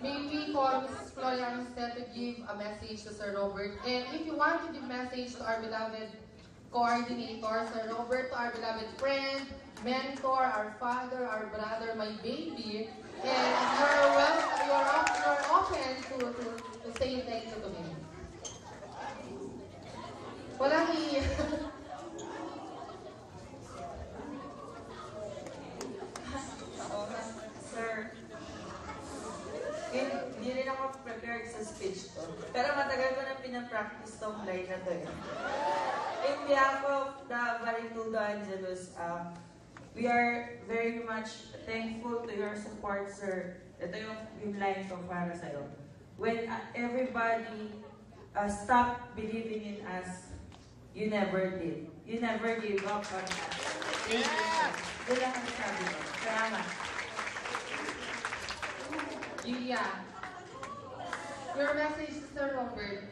Maybe call Mrs. Floria instead to give a message to Sir Robert. And if you want to give message to our beloved coordinator, Sir Robert, to our beloved friend, mentor, our father, our brother, my baby, and you're open to say thank you to him. Walang Sir, hindi rin ako prepared sa speech ko. Pero matagal ko na pinapractice tong line na to eh. In behalf of the Baritudo Angelus, we are very much thankful to your support, sir. Ito yung line ko para sa'yo. When everybody stopped believing in us, you never did. You never gave up on us. Thank you, sir. Yun lang ang sabi ko. Salamat. Yeah. Your message to Sir Robert.